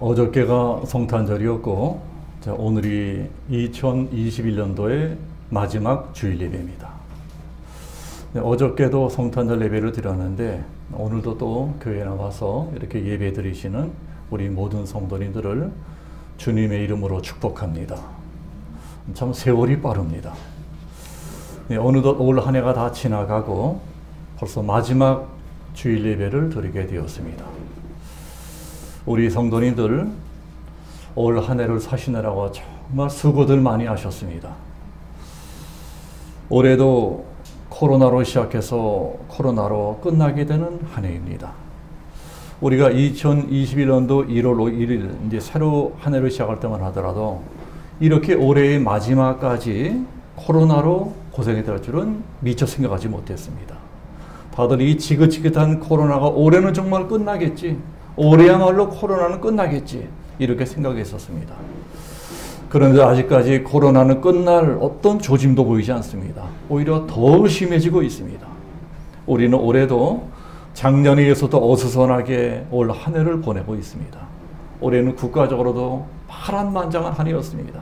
어저께가 성탄절이었고 오늘이 2021년도의 마지막 주일 예배입니다. 어저께도 성탄절 예배를 드렸는데 오늘도 또 교회에 나와서 이렇게 예배 드리시는 우리 모든 성도님들을 주님의 이름으로 축복합니다. 참 세월이 빠릅니다. 어느덧 올 한 해가 다 지나가고 벌써 마지막 주일 예배를 드리게 되었습니다. 우리 성도님들 올 한 해를 사시느라고 정말 수고들 많이 하셨습니다. 올해도 코로나로 시작해서 코로나로 끝나게 되는 한 해입니다. 우리가 2021년도 1월 1일 이제 새로 한 해를 시작할 때만 하더라도 이렇게 올해의 마지막까지 코로나로 고생이 될 줄은 미처 생각하지 못했습니다. 다들 이 지긋지긋한 코로나가 올해는 정말 끝나겠지, 올해야말로 코로나는 끝나겠지 이렇게 생각했었습니다. 그런데 아직까지 코로나는 끝날 어떤 조짐도 보이지 않습니다. 오히려 더 심해지고 있습니다. 우리는 올해도 작년에 이어서도 어수선하게 올 한 해를 보내고 있습니다. 올해는 국가적으로도 파란만장한 한 해였습니다.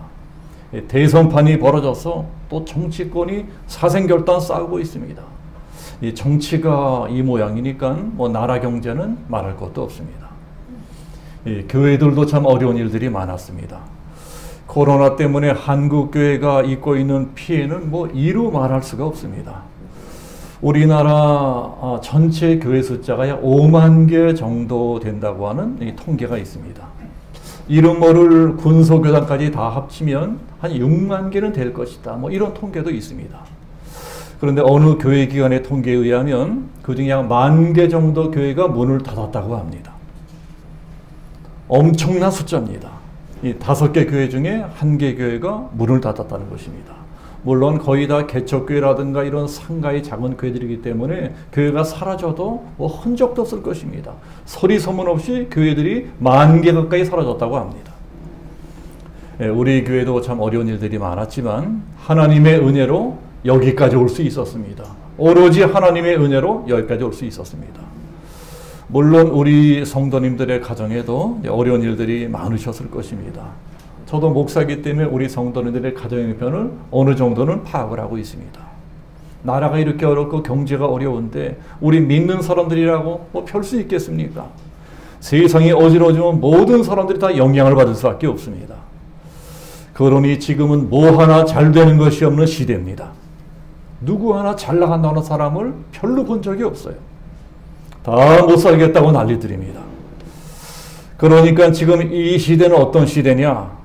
대선판이 벌어져서 또 정치권이 사생결단 싸우고 있습니다. 이 정치가 이 모양이니까 뭐 나라 경제는 말할 것도 없습니다. 교회들도 참 어려운 일들이 많았습니다. 코로나 때문에 한국 교회가 입고 있는 피해는 뭐 이루 말할 수가 없습니다. 우리나라 전체 교회 숫자가 약 5만 개 정도 된다고 하는 이 통계가 있습니다. 이런 거를 군소교단까지 다 합치면 한 6만 개는 될 것이다. 뭐 이런 통계도 있습니다. 그런데 어느 교회 기관의 통계에 의하면 그중에 약 10,000개 정도 교회가 문을 닫았다고 합니다. 엄청난 숫자입니다. 이 5개 교회 중에 1개 교회가 문을 닫았다는 것입니다. 물론 거의 다 개척교회라든가 이런 상가의 작은 교회들이기 때문에 교회가 사라져도 뭐 흔적도 없을 것입니다. 소리 소문 없이 교회들이 10,000개 가까이 사라졌다고 합니다. 우리 교회도 참 어려운 일들이 많았지만 하나님의 은혜로 여기까지 올 수 있었습니다. 오로지 하나님의 은혜로 여기까지 올 수 있었습니다. 물론 우리 성도님들의 가정에도 어려운 일들이 많으셨을 것입니다. 저도 목사이기 때문에 우리 성도님들의 가정 형편을 어느 정도는 파악을 하고 있습니다. 나라가 이렇게 어렵고 경제가 어려운데 우리 믿는 사람들이라고 뭐 별 수 있겠습니까? 세상이 어지러지면 모든 사람들이 다 영향을 받을 수밖에 없습니다. 그러니 지금은 뭐 하나 잘 되는 것이 없는 시대입니다. 누구 하나 잘 나간다는 사람을 별로 본 적이 없어요. 다 못 살겠다고 난리들입니다. 그러니까 지금 이 시대는 어떤 시대냐?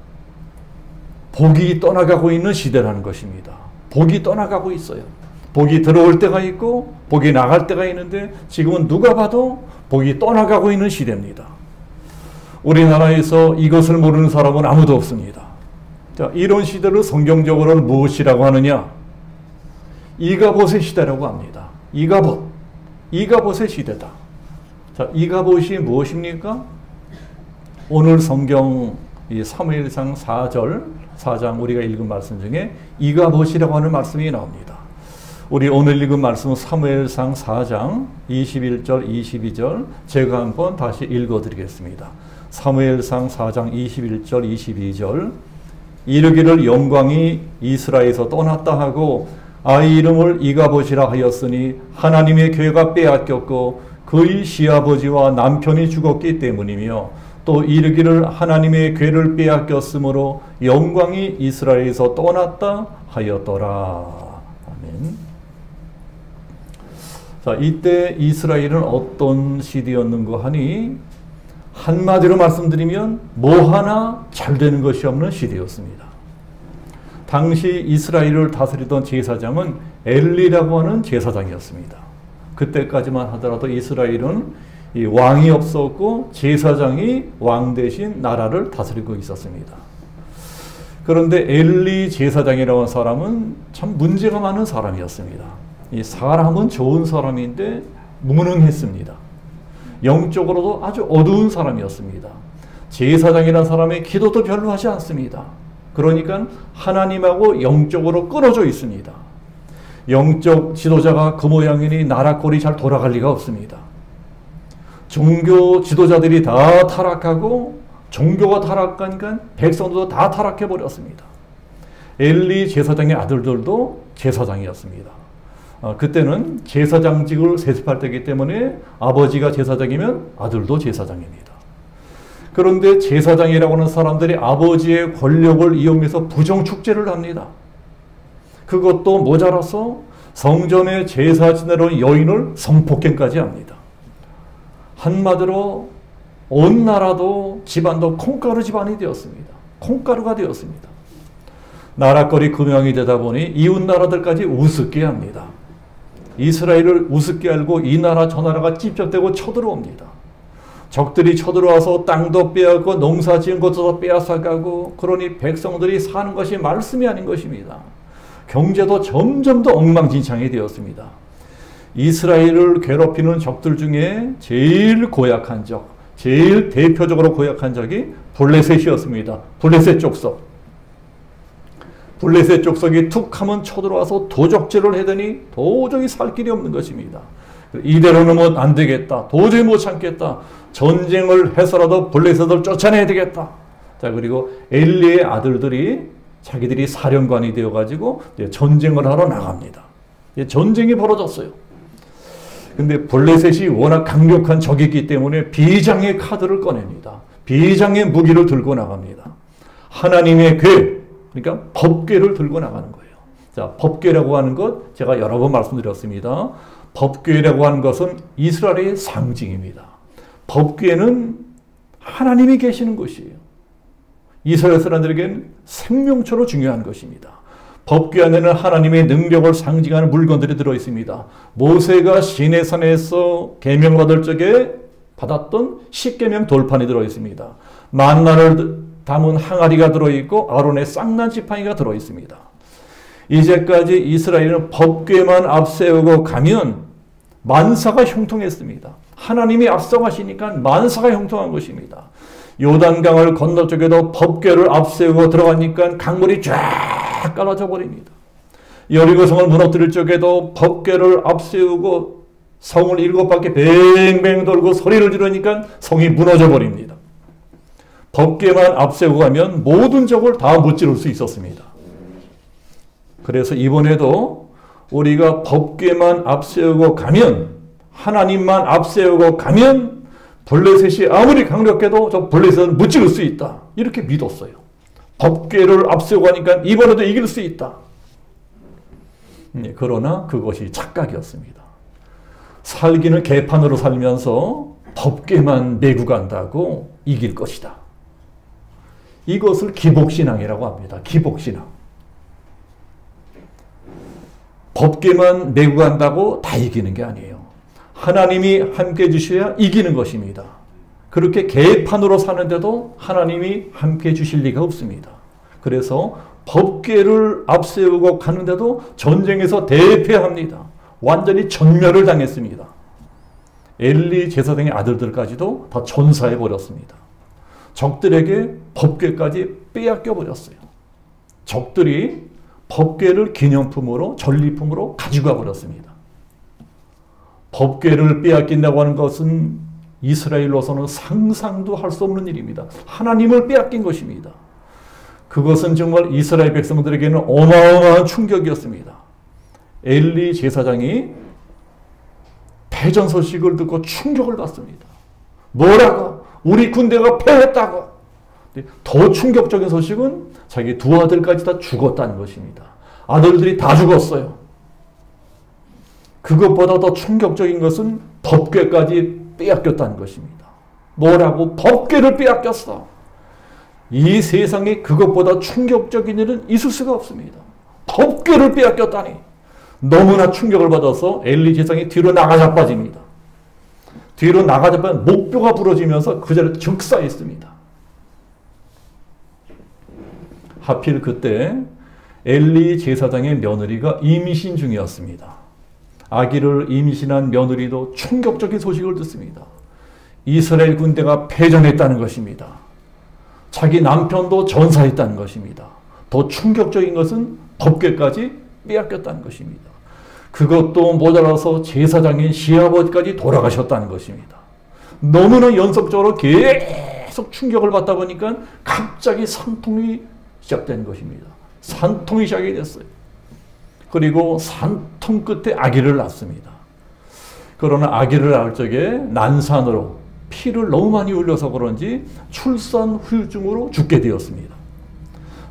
복이 떠나가고 있는 시대라는 것입니다. 복이 떠나가고 있어요. 복이 들어올 때가 있고 복이 나갈 때가 있는데 지금은 누가 봐도 복이 떠나가고 있는 시대입니다. 우리나라에서 이것을 모르는 사람은 아무도 없습니다. 자, 이런 시대를 성경적으로는 무엇이라고 하느냐? 이가봇의 시대라고 합니다. 이가봇의 시대다. 자, 이가봇이 무엇입니까? 오늘 성경 이 사무엘상 4장 우리가 읽은 말씀 중에 이가봇이라고 하는 말씀이 나옵니다. 우리 오늘 읽은 말씀은 사무엘상 4장 21절 22절 제가 한번 다시 읽어드리겠습니다. 사무엘상 4장 21절 22절 이르기를 영광이 이스라엘에서 떠났다 하고 아이 이름을 이가봇이라 하였으니 하나님의 교회가 빼앗겼고 그의 시아버지와 남편이 죽었기 때문이며 또 이르기를 하나님의 궤를 빼앗겼으므로 영광이 이스라엘에서 떠났다 하였더라. 아멘. 자, 이때 이스라엘은 어떤 시대였는가 하니 한마디로 말씀드리면 뭐 하나 잘 되는 것이 없는 시대였습니다. 당시 이스라엘을 다스리던 제사장은 엘리라고 하는 제사장이었습니다. 그때까지만 하더라도 이스라엘은 이 왕이 없었고 제사장이 왕 대신 나라를 다스리고 있었습니다. 그런데 엘리 제사장이라고 하는 사람은 참 문제가 많은 사람이었습니다. 이 사람은 좋은 사람인데 무능했습니다. 영적으로도 아주 어두운 사람이었습니다. 제사장이라는 사람의 기도도 별로 하지 않습니다. 그러니까 하나님하고 영적으로 끊어져 있습니다. 영적 지도자가 그 모양이니 나라 꼴이 잘 돌아갈 리가 없습니다. 종교 지도자들이 다 타락하고 종교가 타락하니까 백성들도 다 타락해 버렸습니다. 엘리 제사장의 아들들도 제사장이었습니다. 그때는 제사장직을 세습할 때이기 때문에 아버지가 제사장이면 아들도 제사장입니다. 그런데 제사장이라고 하는 사람들이 아버지의 권력을 이용해서 부정축제를 합니다. 그것도 모자라서 성전에 제사 지내러 여인을 성폭행까지 합니다. 한마디로 온 나라도 집안도 콩가루 집안이 되었습니다. 콩가루가 되었습니다. 나라거리 금형이 되다 보니 이웃 나라들까지 우습게 합니다. 이스라엘을 우습게 알고 이 나라 저 나라가 찝쩍대고 쳐들어옵니다. 적들이 쳐들어와서 땅도 빼앗고 농사 지은 것도 빼앗아가고, 그러니 백성들이 사는 것이 말씀이 아닌 것입니다. 경제도 점점 더 엉망진창이 되었습니다. 이스라엘을 괴롭히는 적들 중에 제일 고약한 적, 제일 대표적으로 고약한 적이 블레셋이었습니다. 블레셋 족속. 블레셋 족속이 툭 하면 쳐들어와서 도적질을 하더니 도저히 살 길이 없는 것입니다. 이대로는 안 되겠다. 도저히 못 참겠다. 전쟁을 해서라도 블레셋을 쫓아내야 되겠다. 자, 그리고 엘리의 아들들이 자기들이 사령관이 되어가지고 전쟁을 하러 나갑니다. 전쟁이 벌어졌어요. 근데 블레셋이 워낙 강력한 적이기 때문에 비장의 카드를 꺼냅니다. 비장의 무기를 들고 나갑니다. 하나님의 궤, 그러니까 법궤를 들고 나가는 거예요. 자, 법궤라고 하는 것 제가 여러 번 말씀드렸습니다. 법궤라고 하는 것은 이스라엘의 상징입니다. 법궤는 하나님이 계시는 곳이에요. 이스라엘 사람들에게는 생명처럼 중요한 것입니다. 법궤 안에는 하나님의 능력을 상징하는 물건들이 들어있습니다. 모세가 시내산에서 계명을 받을 적에 받았던 십계명 돌판이 들어있습니다. 만나를 담은 항아리가 들어있고 아론의 쌍난 지팡이가 들어있습니다. 이제까지 이스라엘은 법궤만 앞세우고 가면 만사가 형통했습니다. 하나님이 앞서가시니까 만사가 형통한 것입니다. 요단강을 건너 쪽에도 법궤를 앞세우고 들어가니까 강물이 쫙 깔아져 버립니다. 여리고성을 무너뜨릴 적에도 법궤를 앞세우고 성을 7바퀴 뱅뱅 돌고 소리를 지르니까 성이 무너져 버립니다. 법궤만 앞세우고 가면 모든 적을 다 무찌를 수 있었습니다. 그래서 이번에도 우리가 법궤만 앞세우고 가면, 하나님만 앞세우고 가면 블레셋이 아무리 강력해도 저 블레셋은 무찌를 수 있다. 이렇게 믿었어요. 법궤를 앞세우고 가니까 이번에도 이길 수 있다. 그러나 그것이 착각이었습니다. 살기는 개판으로 살면서 법궤만 메고 간다고 이길 것이다. 이것을 기복신앙이라고 합니다. 기복신앙. 법궤만 메고 간다고 다 이기는 게 아니에요. 하나님이 함께 해주셔야 이기는 것입니다. 그렇게 개판으로 사는데도 하나님이 함께 해주실 리가 없습니다. 그래서 법궤를 앞세우고 가는데도 전쟁에서 대패합니다. 완전히 전멸을 당했습니다. 엘리 제사장의 아들들까지도 다 전사해 버렸습니다. 적들에게 법궤까지 빼앗겨 버렸어요. 적들이 법궤를 기념품으로, 전리품으로 가져가 버렸습니다. 법궤를 빼앗긴다고 하는 것은 이스라엘로서는 상상도 할 수 없는 일입니다. 하나님을 빼앗긴 것입니다. 그것은 정말 이스라엘 백성들에게는 어마어마한 충격이었습니다. 엘리 제사장이 패전 소식을 듣고 충격을 받습니다. 뭐라고? 우리 군대가 패했다고. 더 충격적인 소식은 자기 두 아들까지 다 죽었다는 것입니다. 아들들이 다 죽었어요. 그것보다 더 충격적인 것은 법궤까지 빼앗겼다는 것입니다. 뭐라고? 법궤를 빼앗겼어. 이 세상에 그것보다 충격적인 일은 있을 수가 없습니다. 법궤를 빼앗겼다니. 너무나 충격을 받아서 엘리 제사장이 뒤로 나가자 빠집니다. 뒤로 나가자 빠지면 목뼈가 부러지면서 그 자리에 즉사했습니다. 하필 그때 엘리 제사장의 며느리가 임신 중이었습니다. 아기를 임신한 며느리도 충격적인 소식을 듣습니다. 이스라엘 군대가 패전했다는 것입니다. 자기 남편도 전사했다는 것입니다. 더 충격적인 것은 법궤까지 빼앗겼다는 것입니다. 그것도 모자라서 제사장인 시아버지까지 돌아가셨다는 것입니다. 너무나 연속적으로 계속 계속 충격을 받다 보니까 갑자기 산통이 시작된 것입니다. 산통이 시작이 됐어요. 그리고 산통 끝에 아기를 낳습니다. 그러나 아기를 낳을 적에 난산으로 피를 너무 많이 흘려서 그런지 출산 후유증으로 죽게 되었습니다.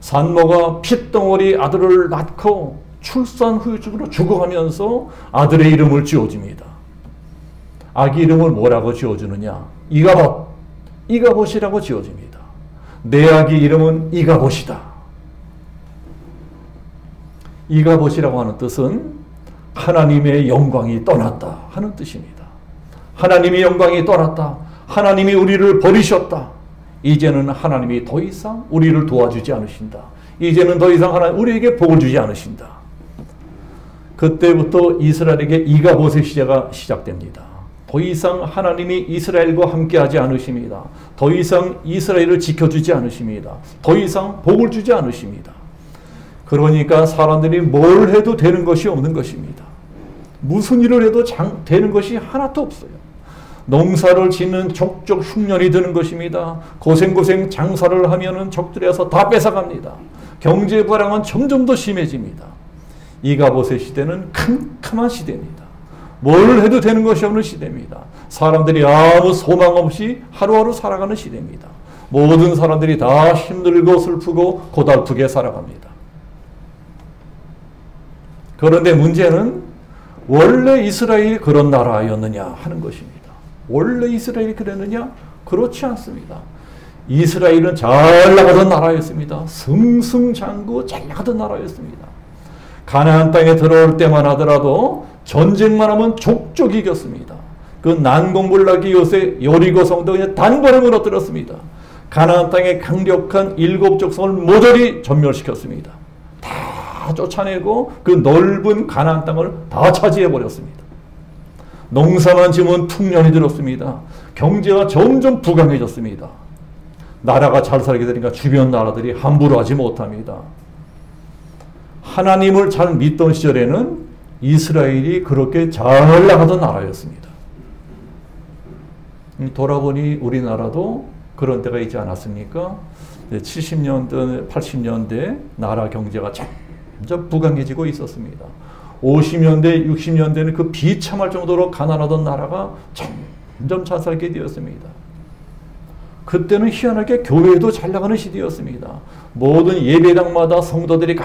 산모가 핏덩어리 아들을 낳고 출산 후유증으로 죽어가면서 아들의 이름을 지어줍니다. 아기 이름을 뭐라고 지어주느냐? 이가봇, 이가봇이라고 지어줍니다. 내 아기 이름은 이가봇이다. 이가봇이라고 하는 뜻은 하나님의 영광이 떠났다 하는 뜻입니다. 하나님의 영광이 떠났다. 하나님이 우리를 버리셨다. 이제는 하나님이 더 이상 우리를 도와주지 않으신다. 이제는 더 이상 하나님 우리에게 복을 주지 않으신다. 그때부터 이스라엘에게 이가봇의 시대가 시작됩니다. 더 이상 하나님이 이스라엘과 함께하지 않으십니다. 더 이상 이스라엘을 지켜주지 않으십니다. 더 이상 복을 주지 않으십니다. 그러니까 사람들이 뭘 해도 되는 것이 없는 것입니다. 무슨 일을 해도 되는 것이 하나도 없어요. 농사를 짓는 족족 흉년이 드는 것입니다. 고생고생 장사를 하면은 적들이 와서 다 뺏어갑니다. 경제 불황은 점점 더 심해집니다. 이가봇의 시대는 캄캄한 시대입니다. 뭘 해도 되는 것이 없는 시대입니다. 사람들이 아무 소망 없이 하루하루 살아가는 시대입니다. 모든 사람들이 다 힘들고 슬프고 고달프게 살아갑니다. 그런데 문제는 원래 이스라엘이 그런 나라였느냐 하는 것입니다. 원래 이스라엘이 그랬느냐? 그렇지 않습니다. 이스라엘은 잘 나가던 나라였습니다. 승승장구 잘 나가던 나라였습니다. 가나안 땅에 들어올 때만 하더라도 전쟁만 하면 족족 이겼습니다. 그 난공불락이 요새 여리고 성도 그냥 단번에 무너뜨렸습니다. 가나안 땅의 강력한 일곱 족속을 모조리 전멸시켰습니다. 다 쫓아내고 그 넓은 가나안 땅을 다 차지해 버렸습니다. 농사만 지으면 풍년이 들었습니다. 경제가 점점 부강해졌습니다. 나라가 잘 살게 되니까 주변 나라들이 함부로 하지 못합니다. 하나님을 잘 믿던 시절에는 이스라엘이 그렇게 잘 나가던 나라였습니다. 돌아보니 우리나라도 그런 때가 있지 않았습니까? 70년대, 80년대 나라 경제가 점점 부강해지고 있었습니다. 50년대, 60년대는 그 비참할 정도로 가난하던 나라가 점점 잘 살게 되었습니다. 그때는 희한하게 교회도 잘 나가는 시대였습니다. 모든 예배당마다 성도들이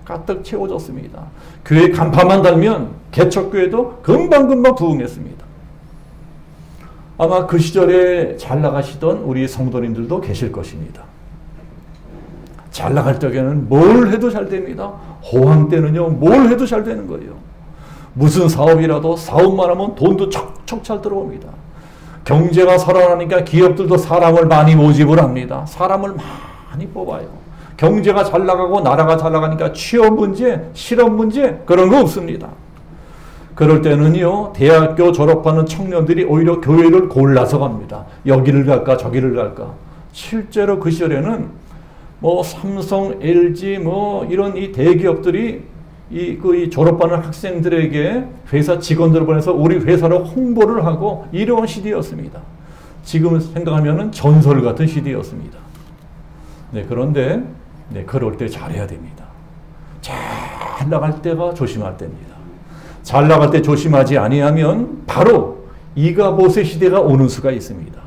가득 채워졌습니다. 교회 간판만 달면 개척교회도 금방금방 부흥했습니다. 아마 그 시절에 잘 나가시던 우리 성도님들도 계실 것입니다. 잘 나갈 적에는 뭘 해도 잘 됩니다. 호황 때는요, 뭘 해도 잘 되는 거예요. 무슨 사업이라도 사업만 하면 돈도 척척 잘 들어옵니다. 경제가 살아나니까 기업들도 사람을 많이 모집을 합니다. 사람을 많이 뽑아요. 경제가 잘 나가고 나라가 잘 나가니까 취업 문제, 실업 문제 그런 거 없습니다. 그럴 때는요, 대학교 졸업하는 청년들이 오히려 교회를 골라서 갑니다. 여기를 갈까 저기를 갈까. 실제로 그 시절에는 뭐 삼성, LG 뭐 이런 이 대기업들이 이 졸업하는 학생들에게 회사 직원들을 보내서 우리 회사를 홍보를 하고 이런 시대였습니다. 지금 생각하면은 전설 같은 시대였습니다. 네, 그런데 그럴 때 잘해야 됩니다. 잘 나갈 때가 조심할 때입니다. 잘 나갈 때 조심하지 아니하면 바로 이가봇의 시대가 오는 수가 있습니다.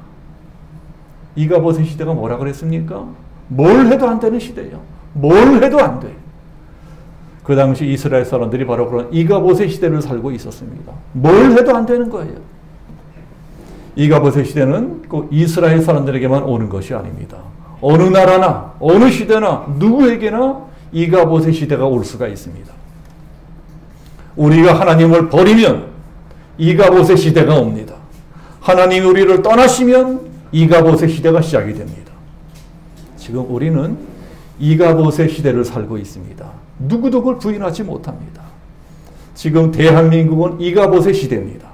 이가봇의 시대가 뭐라 그랬습니까? 뭘 해도 안 되는 시대예요. 뭘 해도 안 돼. 그 당시 이스라엘 사람들이 바로 그런 이가봇의 시대를 살고 있었습니다. 뭘 해도 안 되는 거예요. 이가봇의 시대는 꼭 이스라엘 사람들에게만 오는 것이 아닙니다. 어느 나라나 어느 시대나 누구에게나 이가봇의 시대가 올 수가 있습니다. 우리가 하나님을 버리면 이가봇의 시대가 옵니다. 하나님이 우리를 떠나시면 이가봇의 시대가 시작이 됩니다. 지금 우리는 이가봇의 시대를 살고 있습니다. 누구도 그걸 부인하지 못합니다. 지금 대한민국은 이가봇의 시대입니다.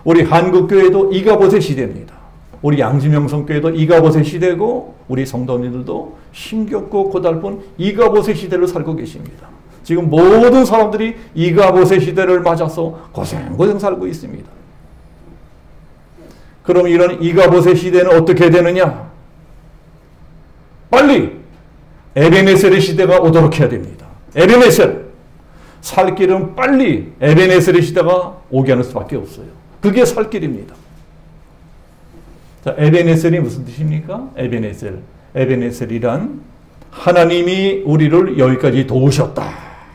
우리 한국교회도 이가봇의 시대입니다. 우리 양지명성교회도 이가봇의 시대고 우리 성도님들도 힘겹고 고달픈 이가봇의 시대를 살고 계십니다. 지금 모든 사람들이 이가봇의 시대를 맞아서 고생 살고 있습니다. 그럼 이런 이가봇의 시대는 어떻게 되느냐? 빨리 에벤에셀의 시대가 오도록 해야 됩니다. 에벤에셀. 살 길은 빨리 에벤에셀의 시대가 오게 하는 수밖에 없어요. 그게 살 길입니다. 자, 에벤에셀이 무슨 뜻입니까? 에벤에셀. 에벤에셀이란 하나님이 우리를 여기까지 도우셨다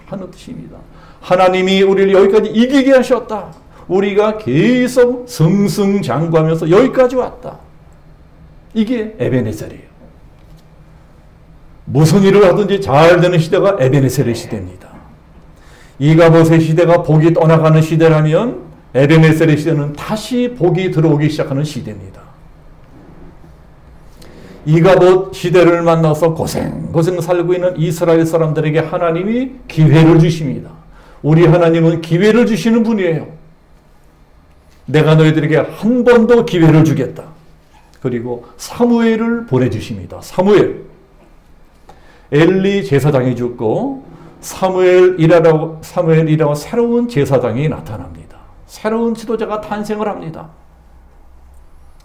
하는 뜻입니다. 하나님이 우리를 여기까지 이기게 하셨다. 우리가 계속 승승장구하면서 여기까지 왔다. 이게 에벤에셀이에요. 무슨 일을 하든지 잘 되는 시대가 에벤에셀의 시대입니다. 이가봇의 시대가 복이 떠나가는 시대라면 에벤에셀의 시대는 다시 복이 들어오기 시작하는 시대입니다. 이가봇 시대를 만나서 고생 살고 있는 이스라엘 사람들에게 하나님이 기회를 주십니다. 우리 하나님은 기회를 주시는 분이에요. 내가 너희들에게 한 번 더 기회를 주겠다. 그리고 사무엘을 보내주십니다. 사무엘. 엘리 제사장이 죽고 사무엘이라고 새로운 제사장이 나타납니다. 새로운 지도자가 탄생을 합니다.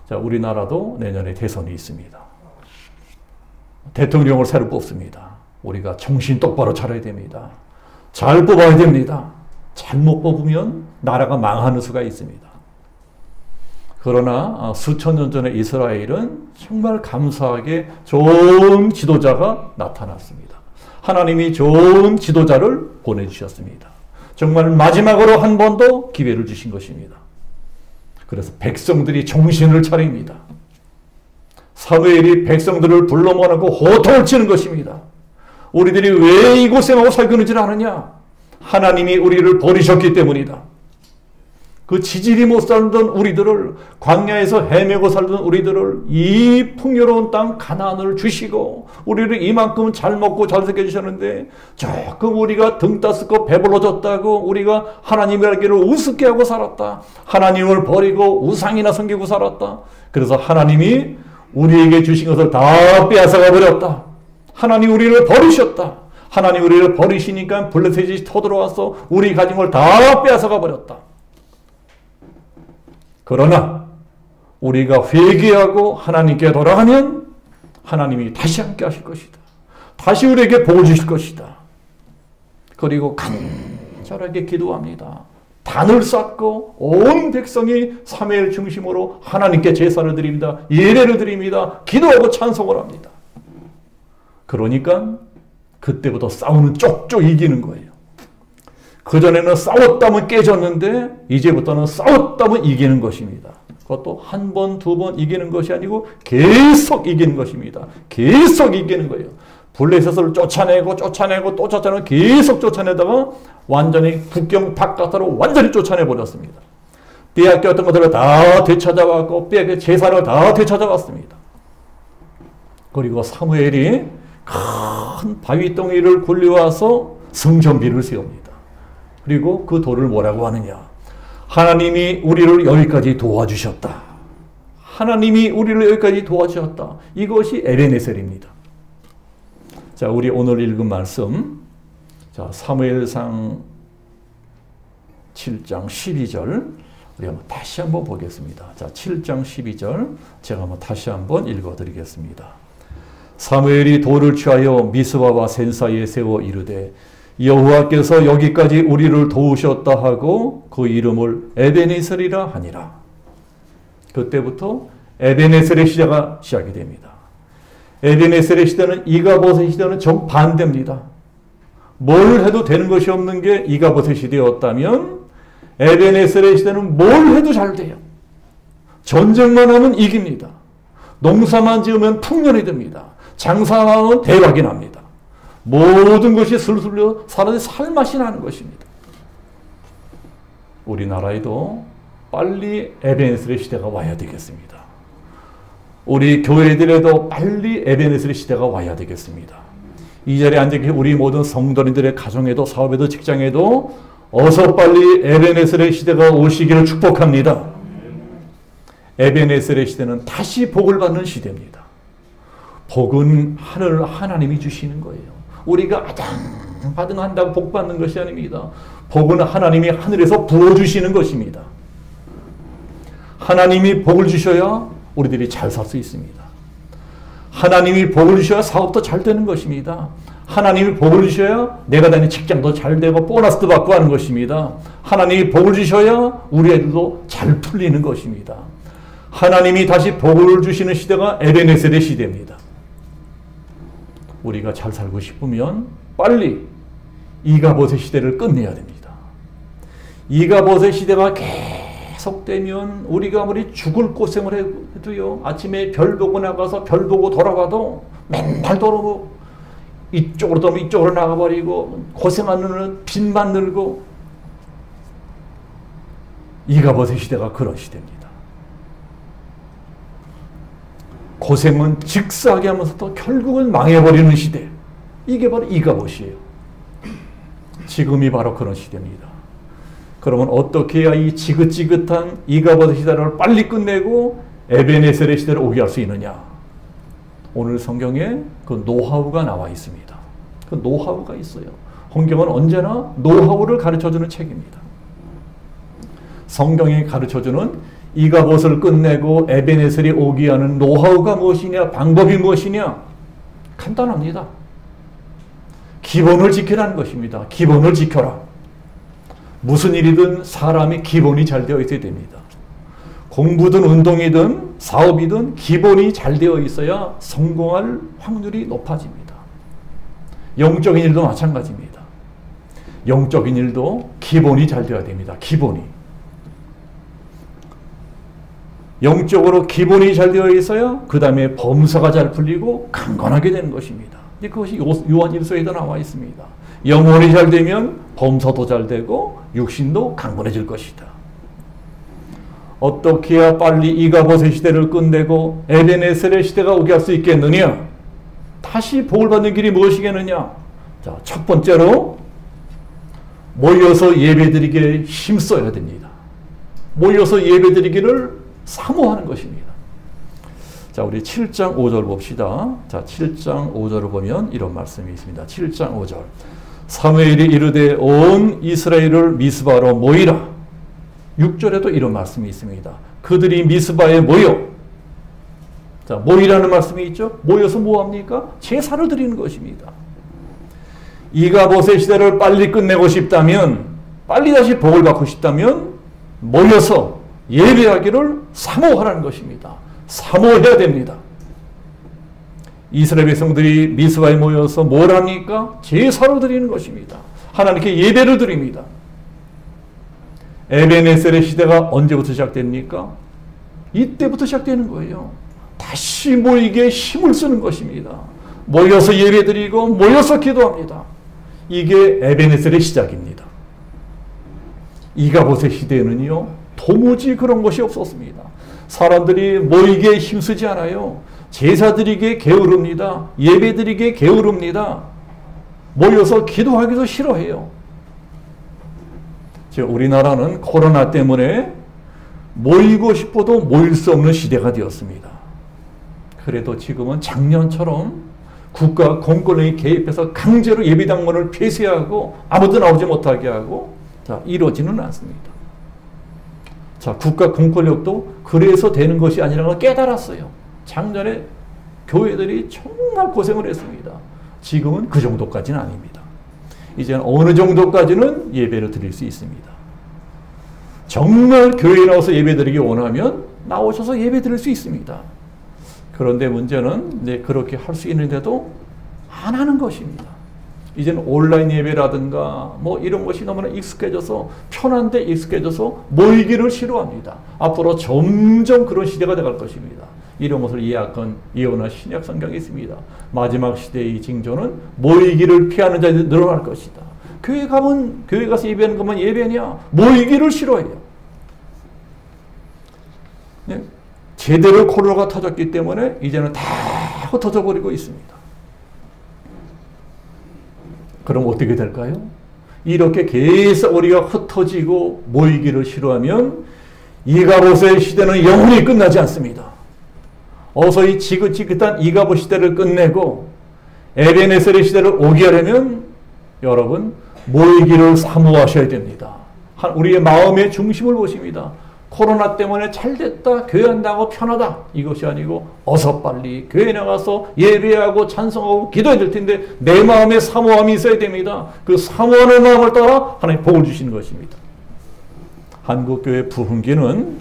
자, 우리나라도 내년에 대선이 있습니다. 대통령을 새로 뽑습니다. 우리가 정신 똑바로 차려야 됩니다. 잘 뽑아야 됩니다. 잘못 뽑으면 나라가 망하는 수가 있습니다. 그러나 수천 년 전에 이스라엘은 정말 감사하게 좋은 지도자가 나타났습니다. 하나님이 좋은 지도자를 보내주셨습니다. 정말 마지막으로 한 번 더 기회를 주신 것입니다. 그래서 백성들이 정신을 차립니다. 사무엘이 백성들을 불러 모아놓고 호통을 치는 것입니다. 우리들이 왜 이 고생하고 살고 있는지 아느냐? 하나님이 우리를 버리셨기 때문이다. 그 지질이 못 살던 우리들을, 광야에서 헤매고 살던 우리들을 이 풍요로운 땅 가나안을 주시고 우리를 이만큼 잘 먹고 잘 살게 해주셨는데 조금 우리가 등 따스고 배불러졌다고 우리가 하나님이라기를 우습게 하고 살았다. 하나님을 버리고 우상이나 섬기고 살았다. 그래서 하나님이 우리에게 주신 것을 다 빼앗아가 버렸다. 하나님 우리를 버리셨다. 하나님 우리를 버리시니까 블레셋이 터들어와서 우리 가진 걸 다 빼앗아가 버렸다. 그러나 우리가 회개하고 하나님께 돌아가면 하나님이 다시 함께 하실 것이다. 다시 우리에게 복을 주실 것이다. 그리고 간절하게 기도합니다. 단을 쌓고 온 백성이 사무엘 중심으로 하나님께 제사를 드립니다. 예배를 드립니다. 기도하고 찬송을 합니다. 그러니까 그때부터 싸우는 쪽쪽 이기는 거예요. 그전에는 싸웠다면 깨졌는데 이제부터는 싸웠다면 이기는 것입니다. 그것도 한 번, 두 번 이기는 것이 아니고 계속 이기는 것입니다. 계속 이기는 거예요. 블레셋을 쫓아내고 또 쫓아내고 계속 쫓아내다가 완전히 국경 바깥으로 완전히 쫓아내버렸습니다. 빼앗겼던 것들을 다 되찾아왔고 빼앗긴 제사를 다 되찾아왔습니다. 그리고 사무엘이 큰 바위덩이를 굴려와서 성전비를 세웁니다. 그리고 그 돌을 뭐라고 하느냐? 하나님이 우리를 여기까지 도와주셨다. 하나님이 우리를 여기까지 도와주셨다. 이것이 에벤에셀입니다. 자, 우리 오늘 읽은 말씀, 자, 사무엘상 7장 12절 우리 한번 다시 한번 보겠습니다. 자, 7장 12절 제가 한번 다시 한번 읽어드리겠습니다. 사무엘이 돌을 취하여 미스바와 센 사이에 세워 이르되 여호와께서 여기까지 우리를 도우셨다 하고 그 이름을 에벤에셀이라 하니라. 그때부터 에벤에셀의 시대가 시작이 됩니다. 에벤에셀의 시대는 이가봇의 시대는 정반대입니다. 뭘 해도 되는 것이 없는 게 이가봇의 시대였다면 에벤에셀의 시대는 뭘 해도 잘 돼요. 전쟁만 하면 이깁니다. 농사만 지으면 풍년이 됩니다. 장사만 하면 대박이 납니다. 모든 것이 술술려 사람들이 살맛이 나는 것입니다. 우리나라에도 빨리 에벤에셀의 시대가 와야 되겠습니다. 우리 교회들에도 빨리 에벤에셀의 시대가 와야 되겠습니다. 이 자리에 앉아 계신 우리 모든 성도님들의 가정에도 사업에도 직장에도 어서 빨리 에벤에셀의 시대가 오시기를 축복합니다. 에벤에셀의 시대는 다시 복을 받는 시대입니다. 복은 하나님이 주시는 거예요. 우리가 아당바등 한다고 복 받는 것이 아닙니다. 복은 하나님이 하늘에서 부어주시는 것입니다. 하나님이 복을 주셔야 우리들이 잘 살 수 있습니다. 하나님이 복을 주셔야 사업도 잘 되는 것입니다. 하나님이 복을 주셔야 내가 다니는 직장도 잘 되고 보너스도 받고 하는 것입니다. 하나님이 복을 주셔야 우리 애들도 잘 풀리는 것입니다. 하나님이 다시 복을 주시는 시대가 에베네셀의 시대입니다. 우리가 잘 살고 싶으면 빨리 이가봇의 시대를 끝내야 됩니다. 이가봇의 시대가 계속되면 우리가 아무리 죽을 고생을 해도요, 아침에 별 보고 나가서 별 보고 돌아와도 맨날 돌아오고 이쪽으로 돌면 이쪽으로 나가버리고 고생하는 빚만 늘고, 이가봇의 시대가 그런 시대입니다. 고생은 직사하게 하면서도 결국은 망해버리는 시대. 이게 바로 이가봇이에요. 지금이 바로 그런 시대입니다. 그러면 어떻게 해야 이 지긋지긋한 이가봇의 시대를 빨리 끝내고 에베네셀의 시대를 오게 할 수 있느냐? 오늘 성경에 그 노하우가 나와 있습니다. 그 노하우가 있어요. 성경은 언제나 노하우를 가르쳐주는 책입니다. 성경이 가르쳐주는 이가봇을 끝내고 에베네셀이 오게 하는 노하우가 무엇이냐? 방법이 무엇이냐? 간단합니다. 기본을 지키라는 것입니다. 기본을 지켜라. 무슨 일이든 사람이 기본이 잘 되어 있어야 됩니다. 공부든 운동이든 사업이든 기본이 잘 되어 있어야 성공할 확률이 높아집니다. 영적인 일도 마찬가지입니다. 영적인 일도 기본이 잘 되어야 됩니다. 기본이. 영적으로 기본이 잘 되어 있어야 그 다음에 범사가 잘 풀리고 강건하게 되는 것입니다. 그것이 요한 1서에도 나와 있습니다. 영혼이 잘 되면 범사도 잘 되고 육신도 강건해질 것이다. 어떻게 해야 빨리 이가봇의 시대를 끝내고 에베네셀의 시대가 오게 할 수 있겠느냐? 다시 복을 받는 길이 무엇이겠느냐? 자, 첫 번째로 모여서 예배드리기에 힘써야 됩니다. 모여서 예배드리기를 사모하는 것입니다. 자, 우리 7장 5절 봅시다. 자, 7장 5절을 보면 이런 말씀이 있습니다. 7장 5절. 사무엘이 이르되 온 이스라엘을 미스바로 모이라. 6절에도 이런 말씀이 있습니다. 그들이 미스바에 모여. 자, 모이라는 말씀이 있죠. 모여서 뭐합니까? 제사를 드리는 것입니다. 이가봇의 시대를 빨리 끝내고 싶다면, 빨리 다시 복을 받고 싶다면 모여서 예배하기를 사모하라는 것입니다. 사모해야 됩니다. 이스라엘 백성들이 미스바에 모여서 뭘 합니까? 제사를 드리는 것입니다. 하나님께 예배를 드립니다. 에베네셀의 시대가 언제부터 시작됩니까? 이때부터 시작되는 거예요. 다시 모이게 힘을 쓰는 것입니다. 모여서 예배드리고 모여서 기도합니다. 이게 에베네셀의 시작입니다. 이가봇의 시대에는요, 도무지 그런 것이 없었습니다. 사람들이 모이기에 힘쓰지 않아요. 제사 드리기에 게으릅니다. 예배 드리기에 게으릅니다. 모여서 기도하기도 싫어해요. 우리나라는 코로나 때문에 모이고 싶어도 모일 수 없는 시대가 되었습니다. 그래도 지금은 작년처럼 국가 공권력이 개입해서 강제로 예배당원을 폐쇄하고 아무도 나오지 못하게 하고, 자, 이루어지는 않습니다. 자, 국가 공권력도 그래서 되는 것이 아니라는 걸 깨달았어요. 작년에 교회들이 정말 고생을 했습니다. 지금은 그 정도까지는 아닙니다. 이제는 어느 정도까지는 예배를 드릴 수 있습니다. 정말 교회에 나와서 예배 드리기 원하면 나오셔서 예배 드릴 수 있습니다. 그런데 문제는 그렇게 할 수 있는데도 안 하는 것입니다. 이제는 온라인 예배라든가 뭐 이런 것이 너무나 익숙해져서, 편한데 익숙해져서 모이기를 싫어합니다. 앞으로 점점 그런 시대가 돼갈 것입니다. 이런 것을 예언한 신약 성경에 있습니다. 마지막 시대의 징조는 모이기를 피하는 자들이 늘어날 것이다. 교회 가서 예배하는 것만 예배냐? 모이기를 싫어해요. 네? 제대로 코로나가 터졌기 때문에 이제는 다 흩어져 버리고 있습니다. 그럼 어떻게 될까요? 이렇게 계속 우리가 흩어지고 모이기를 싫어하면 이가봇의 시대는 영원히 끝나지 않습니다. 어서 이 지긋지긋한 이가봇 시대를 끝내고 에베네셀의 시대를 오게 하려면 여러분 모이기를 사모하셔야 됩니다. 우리의 마음의 중심을 보십니다. 코로나 때문에 잘됐다, 교회 한다고 편하다, 이것이 아니고 어서 빨리 교회 나가서 예배하고 찬송하고 기도해야 될 텐데 내 마음에 사모함이 있어야 됩니다. 그 사모하는 마음을 따라 하나님 복을 주시는 것입니다. 한국교회 부흥기는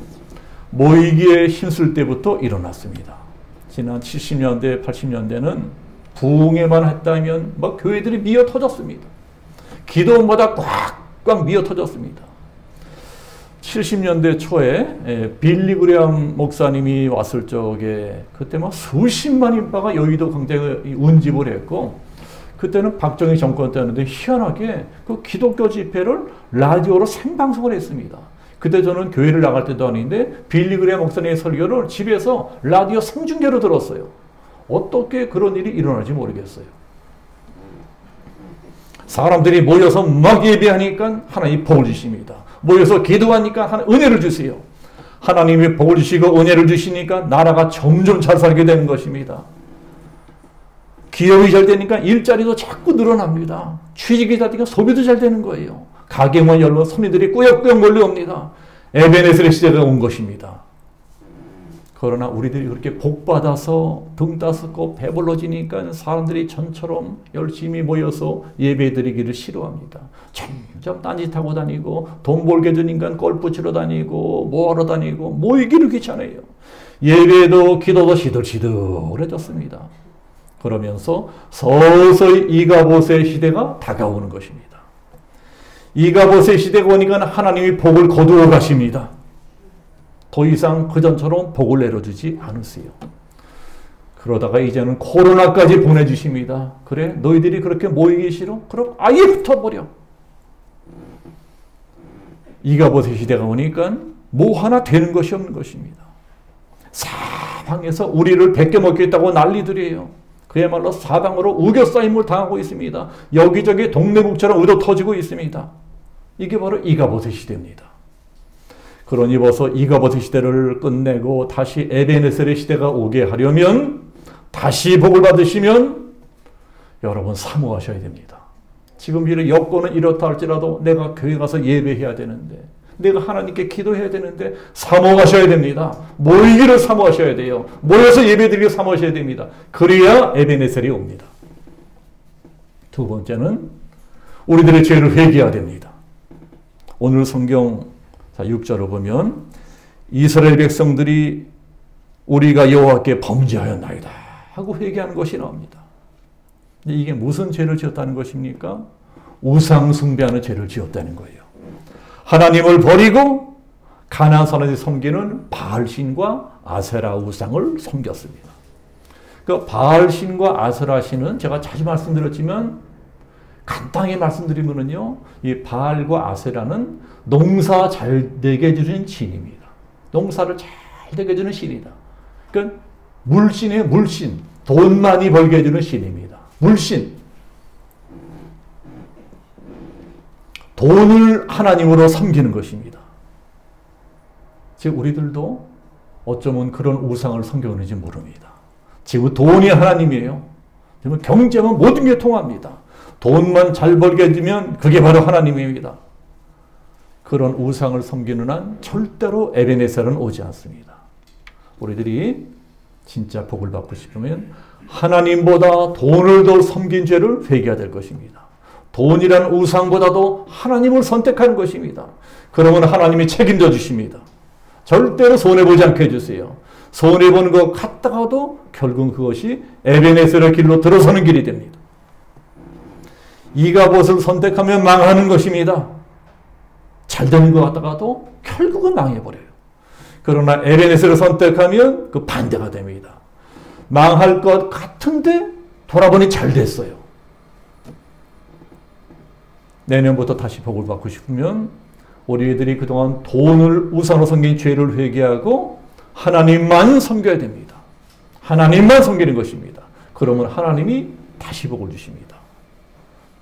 모이기에 힘쓸 때부터 일어났습니다. 지난 70년대, 80년대는 부흥에만 했다면 막 교회들이 미어 터졌습니다. 기도원마다 꽉꽉 미어 터졌습니다. 70년대 초에 빌리 그레엄 목사님이 왔을 적에 그때 막 수십만 인파가 여의도 광장에 운집을 했고, 그때는 박정희 정권 때였는데 희한하게 그 기독교 집회를 라디오로 생방송을 했습니다. 그때 저는 교회를 나갈 때도 아닌데 빌리 그레엄 목사님의 설교를 집에서 라디오 생중계로 들었어요. 어떻게 그런 일이 일어날지 모르겠어요. 사람들이 모여서 막 예배하니까 하나님 복을 주십니다. 모여서 기도하니까 하나님 은혜를 주세요. 하나님이 복을 주시고 은혜를 주시니까 나라가 점점 잘 살게 되는 것입니다. 기업이 잘 되니까 일자리도 자꾸 늘어납니다. 취직이 잘 되니까 소비도 잘 되는 거예요. 가게문 열면 손님들이 꾸역꾸역 몰려옵니다. 에베네셀의 시대가 온 것입니다. 그러나 우리들이 그렇게 복받아서 등 따숩고 배불러지니까 사람들이 전처럼 열심히 모여서 예배드리기를 싫어합니다. 점점 딴짓하고 다니고 돈 벌게 되니까 골프 치러 다니고 뭐하러 다니고 모이기를 귀찮아요. 예배도 기도도 시들시들해졌습니다. 그러면서 서서히 이가봇의 시대가 다가오는 것입니다. 이가봇의 시대가 오니까 하나님이 복을 거두어 가십니다. 더 이상 그전처럼 복을 내려주지 않으세요. 그러다가 이제는 코로나까지 보내주십니다. 그래, 너희들이 그렇게 모이기 싫어? 그럼 아예 흩어버려. 이가봇의 시대가 오니까 뭐 하나 되는 것이 없는 것입니다. 사방에서 우리를 베껴먹겠다고 난리들이에요. 그야말로 사방으로 우겨싸임을 당하고 있습니다. 여기저기 동네북처럼 의도 터지고 있습니다. 이게 바로 이가봇의 시대입니다. 그러니 벌써 이가봇의 시대를 끝내고 다시 에베네셀의 시대가 오게 하려면, 다시 복을 받으시면 여러분 사모하셔야 됩니다. 지금 이런 여건은 이렇다 할지라도 내가 교회 가서 예배해야 되는데, 내가 하나님께 기도해야 되는데 사모하셔야 됩니다. 모이기를 사모하셔야 돼요. 모여서 예배드리기를 사모하셔야 됩니다. 그래야 에베네셀이 옵니다. 두 번째는 우리들의 죄를 회개해야 됩니다. 오늘 성경 6절을 보면 이스라엘 백성들이 우리가 여호와께 범죄하였나이다 하고 회개하는 것이 나옵니다. 이게 무슨 죄를 지었다는 것입니까? 우상 숭배하는 죄를 지었다는 거예요. 하나님을 버리고 가나안 사람들이 섬기는 바알신과 아세라 우상을 섬겼습니다. 그 바알신과 아세라신은 제가 자주 말씀드렸지만 간단하게 말씀드리면요, 이 바알과 아세라는 농사 잘 되게 해주는 신입니다. 농사를 잘 되게 해주는 신이다. 그러니까 물신이에요, 물신. 돈 많이 벌게 해주는 신입니다. 물신. 돈을 하나님으로 섬기는 것입니다. 지금 우리들도 어쩌면 그런 우상을 섬겨오는지 모릅니다. 지금 돈이 하나님이에요. 지금 경제만 모든 게 통합니다. 돈만 잘 벌게 해주면 그게 바로 하나님입니다. 그런 우상을 섬기는 한 절대로 에베네셀은 오지 않습니다. 우리들이 진짜 복을 받고 싶으면 하나님보다 돈을 더 섬긴 죄를 회개해야 될 것입니다. 돈이란 우상보다도 하나님을 선택하는 것입니다. 그러면 하나님이 책임져 주십니다. 절대로 손해보지 않게 해주세요. 손해보는 것 같다가도 결국 그것이 에베네셀의 길로 들어서는 길이 됩니다. 이가봇을 선택하면 망하는 것입니다. 잘 되는 것 같다가도 결국은 망해버려요. 그러나 에베네셀을 선택하면 그 반대가 됩니다. 망할 것 같은데 돌아보니 잘 됐어요. 내년부터 다시 복을 받고 싶으면 우리들이 그동안 돈을 우상으로 섬긴 죄를 회개하고 하나님만 섬겨야 됩니다. 하나님만 섬기는 것입니다. 그러면 하나님이 다시 복을 주십니다.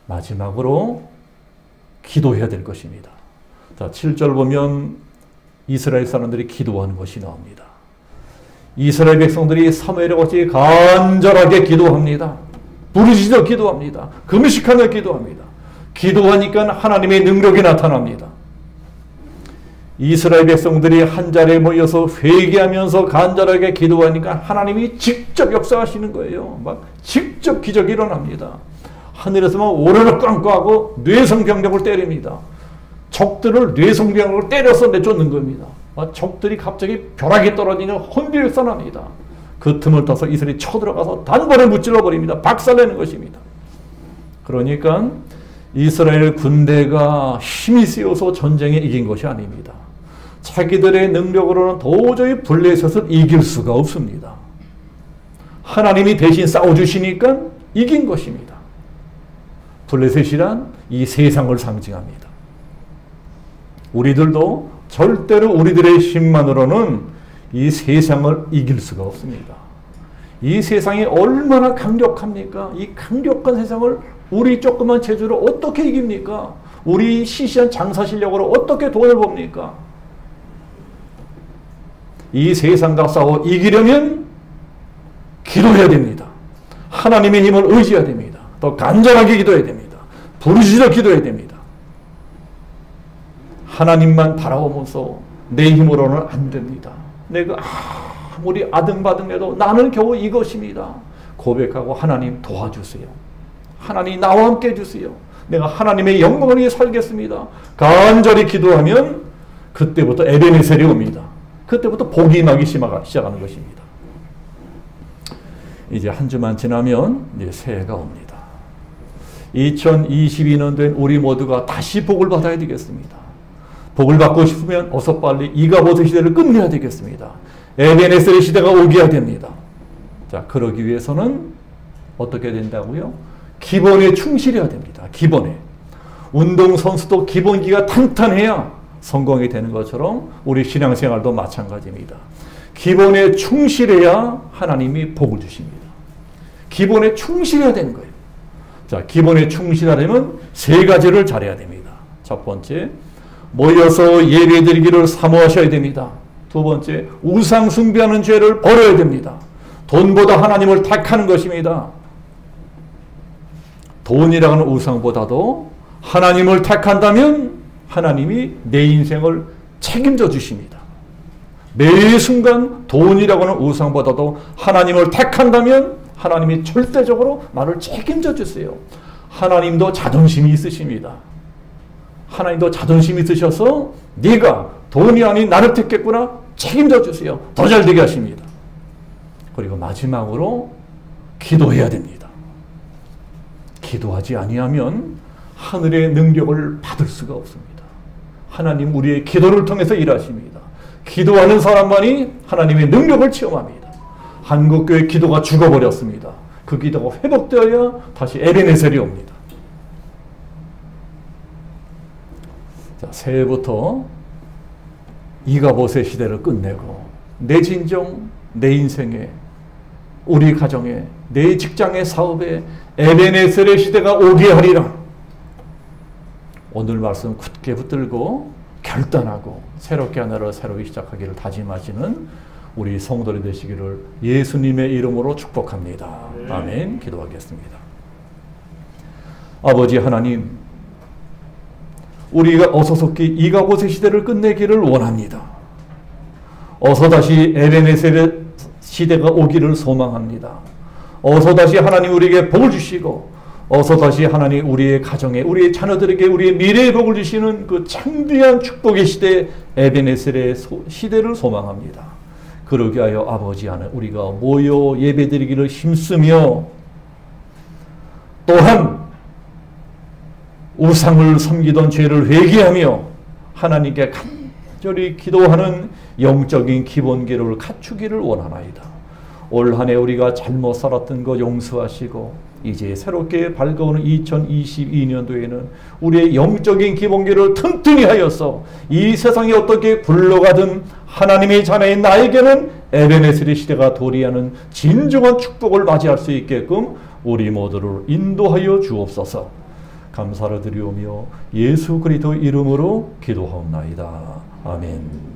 마지막으로 기도해야 될 것입니다. 자, 7절 보면 이스라엘 사람들이 기도하는 것이 나옵니다. 이스라엘 백성들이 사무엘과 같이 간절하게 기도합니다. 부르짖어 기도합니다. 금식하며 기도합니다. 기도하니까 하나님의 능력이 나타납니다. 이스라엘 백성들이 한 자리에 모여서 회개하면서 간절하게 기도하니까 하나님이 직접 역사하시는 거예요. 막 직접 기적이 일어납니다. 하늘에서 막 오르륵 꽝꽝하고 뇌성병력을 때립니다. 적들을 뇌성병력을 때려서 내쫓는 겁니다. 적들이 갑자기 벼락이 떨어지는 혼비백산합니다. 그 틈을 타서 이스라엘이 쳐들어가서 단번에 무찔러 버립니다. 박살내는 것입니다. 그러니까 이스라엘 군대가 힘이 세어서 전쟁에 이긴 것이 아닙니다. 자기들의 능력으로는 도저히 블레셋을 이길 수가 없습니다. 하나님이 대신 싸워주시니까 이긴 것입니다. 블레셋이란 이 세상을 상징합니다. 우리들도 절대로 우리들의 힘만으로는 이 세상을 이길 수가 없습니다. 이 세상이 얼마나 강력합니까? 이 강력한 세상을 우리 조그만 체주로 어떻게 이깁니까? 우리 시시한 장사 실력으로 어떻게 돈을 법니까? 이 세상과 싸워 이기려면 기도해야 됩니다. 하나님의 힘을 의지해야 됩니다. 더 간절하게 기도해야 됩니다. 부르짖어 기도해야 됩니다. 하나님만 바라보면서 내 힘으로는 안 됩니다. 내가 아무리 아등바등해도 나는 겨우 이것입니다. 고백하고 하나님 도와주세요. 하나님 나와 함께 해주세요. 내가 하나님의 영광을 위해 살겠습니다. 간절히 기도하면 그때부터 에베네셀이 옵니다. 그때부터 복이 임하기 시작하는 것입니다. 이제 한 주만 지나면 이제 새해가 옵니다. 2022년 된 우리 모두가 다시 복을 받아야 되겠습니다. 복을 받고 싶으면 어서 빨리 이가보스 시대를 끝내야 되겠습니다. 에베네셀의 시대가 오게 됩니다. 자, 그러기 위해서는 어떻게 된다고요? 기본에 충실해야 됩니다. 기본에. 운동선수도 기본기가 탄탄해야 성공이 되는 것처럼 우리 신앙생활도 마찬가지입니다. 기본에 충실해야 하나님이 복을 주십니다. 기본에 충실해야 되는 거예요. 자, 기본에 충실하려면 세 가지를 잘해야 됩니다. 첫 번째, 모여서 예배드리기를 사모하셔야 됩니다. 두 번째, 우상 숭배하는 죄를 버려야 됩니다. 돈보다 하나님을 택하는 것입니다. 돈이라는 우상보다도 하나님을 택한다면 하나님이 내 인생을 책임져 주십니다. 매 순간 돈이라고 하는 우상보다도 하나님을 택한다면 하나님이 절대적으로 나를 책임져 주세요. 하나님도 자존심이 있으십니다. 하나님도 자존심이 있으셔서 네가 돈이 아닌 나를 택했구나 책임져 주세요. 더 잘되게 하십니다. 그리고 마지막으로 기도해야 됩니다. 기도하지 아니하면 하늘의 능력을 받을 수가 없습니다. 하나님 우리의 기도를 통해서 일하십니다. 기도하는 사람만이 하나님의 능력을 체험합니다. 한국교회 기도가 죽어버렸습니다. 그 기도가 회복되어야 다시 에베네셀이 옵니다. 자, 새해부터 이가봇의 시대를 끝내고 내 진정, 내 인생에, 우리 가정에, 내 직장의 사업에 에베네셀의 시대가 오게 하리라. 오늘 말씀 굳게 붙들고 결단하고 새롭게 하나를 새롭게 시작하기를 다짐하시는 우리 성도들이 되시기를 예수님의 이름으로 축복합니다. 아멘. 기도하겠습니다. 아버지 하나님, 우리가 어서속히 이가봇의 시대를 끝내기를 원합니다. 어서 다시 에베네셀의 시대가 오기를 소망합니다. 어서 다시 하나님 우리에게 복을 주시고 어서 다시 하나님 우리의 가정에, 우리의 자녀들에게 우리의 미래의 복을 주시는 그 창대한 축복의 시대 에베네셀의 시대를 소망합니다. 그러게 하여 아버지 안에 우리가 모여 예배드리기를 힘쓰며 또한 우상을 섬기던 죄를 회개하며 하나님께 간절히 기도하는 영적인 기본기를 갖추기를 원하나이다. 올 한 해 우리가 잘못 살았던 것 용서하시고 이제 새롭게 밝아오는 2022년도에는 우리의 영적인 기본기를 튼튼히 하여서 이 세상이 어떻게 굴러가든 하나님의 자녀인 나에게는 에베네셀의 시대가 도래하는 진정한 축복을 맞이할 수 있게끔 우리 모두를 인도하여 주옵소서. 감사를 드리오며 예수 그리스도 이름으로 기도하옵나이다. 아멘.